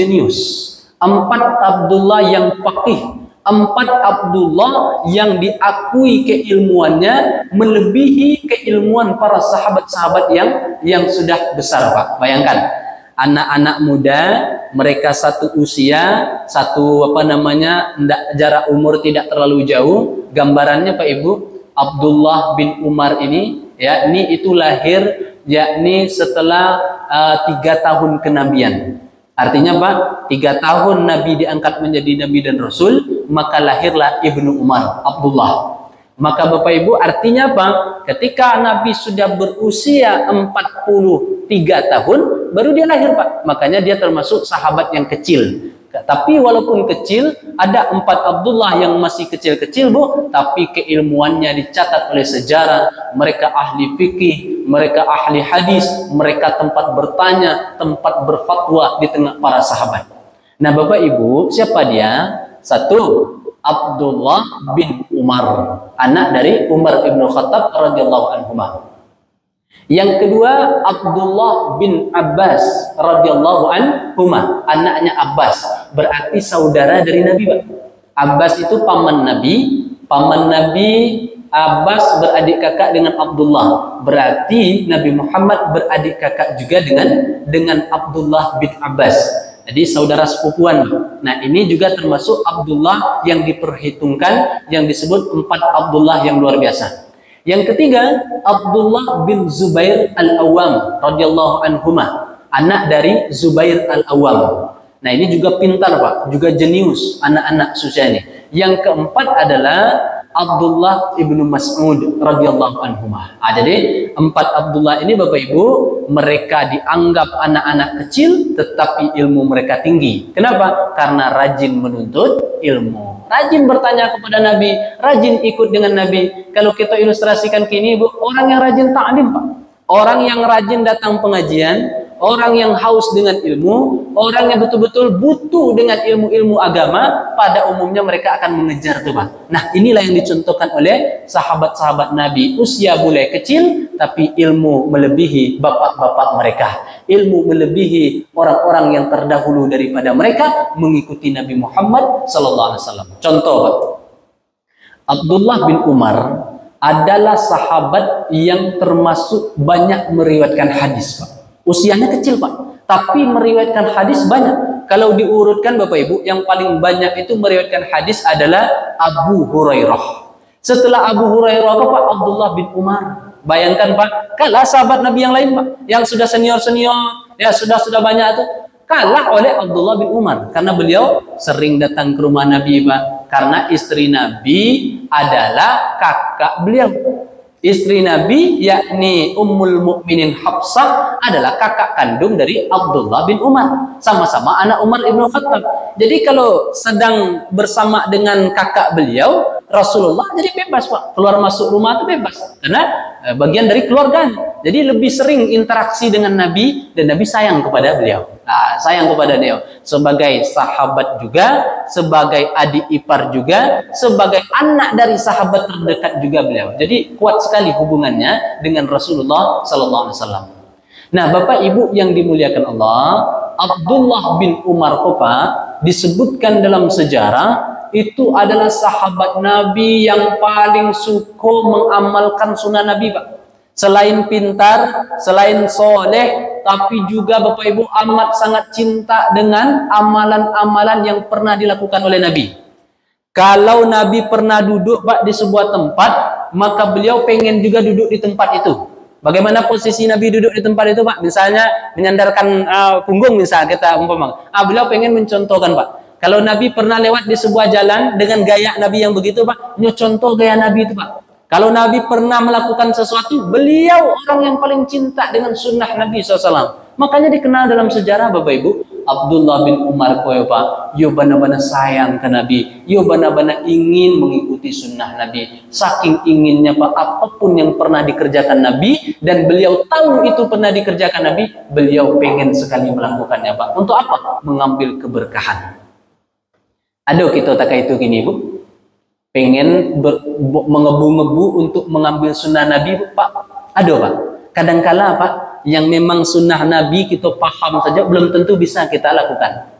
jenius, 4 Abdullah yang faqih, 4 Abdullah yang diakui keilmuannya melebihi keilmuan para sahabat-sahabat yang sudah besar, Pak. Bayangkan, anak-anak muda, mereka satu usia, satu jarak umur tidak terlalu jauh. Gambarannya Pak Ibu, Abdullah bin Umar ini, yakni itu lahir yakni setelah 3 tahun kenabian. Artinya Pak, 3 tahun Nabi diangkat menjadi Nabi dan Rasul, maka lahirlah Ibnu Umar, Abdullah. Maka Bapak Ibu, artinya apa? Ketika Nabi sudah berusia 43 tahun, baru dia lahir Pak. Makanya dia termasuk sahabat yang kecil. Tapi walaupun kecil, ada 4 Abdullah yang masih kecil-kecil Bu, tapi keilmuannya dicatat oleh sejarah. Mereka ahli fikih, mereka ahli hadis, mereka tempat bertanya, tempat berfatwa di tengah para sahabat. Nah Bapak Ibu, siapa dia? 1, Abdullah bin Umar, anak dari Umar ibn Khattab radhiyallahu anhu. Yang kedua, Abdullah bin Abbas radhiyallahu anhu, anaknya Abbas, berarti saudara dari Nabi, Pak. Abbas itu paman Nabi, Abbas beradik kakak dengan Abdullah, berarti Nabi Muhammad beradik kakak juga dengan Abdullah bin Abbas. Jadi saudara sepupuan. Nah ini juga termasuk Abdullah yang diperhitungkan, yang disebut 4 Abdullah yang luar biasa. Yang ketiga, Abdullah bin Zubair al-Awwam radhiyallahu anhuma, anak dari Zubair al-Awwam. Nah ini juga pintar Pak, juga jenius anak-anak susah ini. Yang keempat adalah Abdullah ibnu Mas'ud radhiyallahu anhuma. Jadi 4 Abdullah ini Bapak Ibu, mereka dianggap anak-anak kecil tetapi ilmu mereka tinggi. Kenapa? Karena rajin menuntut ilmu, rajin bertanya kepada Nabi, rajin ikut dengan Nabi. Kalau kita ilustrasikan kini Bu, orang yang rajin ta'lim Pak, orang yang rajin datang pengajian, orang yang haus dengan ilmu, orang yang betul-betul butuh dengan ilmu-ilmu agama, pada umumnya mereka akan mengejar tuh Pak. Nah inilah yang dicontohkan oleh sahabat-sahabat Nabi, usia boleh kecil tapi ilmu melebihi bapak-bapak mereka, ilmu melebihi orang-orang yang terdahulu daripada mereka mengikuti Nabi Muhammad SAW. Contoh Pak, Abdullah bin Umar adalah sahabat yang termasuk banyak meriwayatkan hadis Pak. Usianya kecil Pak, tapi meriwayatkan hadis banyak. Kalau diurutkan Bapak Ibu, yang paling banyak itu meriwayatkan hadis adalah Abu Hurairah. Setelah Abu Hurairah Pak, Abdullah bin Umar. Bayangkan Pak, kalah sahabat Nabi yang lain Pak, yang sudah senior-senior, ya sudah banyak itu, kalah oleh Abdullah bin Umar. Karena beliau sering datang ke rumah Nabi Pak. Karena istri Nabi adalah kakak beliau. Istri Nabi yakni Ummul Mukminin Hafsah adalah kakak kandung dari Abdullah bin Umar, sama-sama anak Umar ibn Khattab. Jadi kalau sedang bersama dengan kakak beliau Rasulullah, jadi bebas Pak, keluar masuk rumah itu bebas karena bagian dari keluarga. Jadi lebih sering interaksi dengan Nabi dan Nabi sayang kepada beliau. Nah, sayang kepada beliau sebagai sahabat juga, sebagai adik ipar juga, sebagai anak dari sahabat terdekat juga beliau. Jadi kuat sekali hubungannya dengan Rasulullah SAW. Nah, Bapak Ibu yang dimuliakan Allah, Abdullah bin Umar Kopa disebutkan dalam sejarah itu adalah sahabat Nabi yang paling suka mengamalkan sunnah Nabi Pak. Selain pintar, selain soleh, tapi juga Bapak Ibu amat sangat cinta dengan amalan-amalan yang pernah dilakukan oleh Nabi. Kalau Nabi pernah duduk Pak di sebuah tempat, maka beliau pengen juga duduk di tempat itu. Bagaimana posisi Nabi duduk di tempat itu Pak? Misalnya menyandarkan punggung misalnya kita umpama. Beliau pengen mencontohkan Pak. Kalau Nabi pernah lewat di sebuah jalan dengan gaya Nabi yang begitu Pak, ini contoh gaya Nabi itu Pak. Kalau Nabi pernah melakukan sesuatu, beliau orang yang paling cinta dengan sunnah Nabi SAW. Makanya dikenal dalam sejarah Bapak Ibu, Abdullah bin Umar koyo Pak, yo benar-benar sayang ke Nabi, yo benar-benar ingin mengikuti sunnah Nabi. Saking inginnya Pak, apapun yang pernah dikerjakan Nabi, dan beliau tahu itu pernah dikerjakan Nabi, beliau pengen sekali melakukannya Pak. Untuk apa? Mengambil keberkahan. Aduh kita tak itu gini Bu, pengen mengebu-ngebu untuk mengambil sunnah Nabi Pak. Aduh Pak, kadangkala Pak, yang memang sunnah Nabi kita paham saja belum tentu bisa kita lakukan.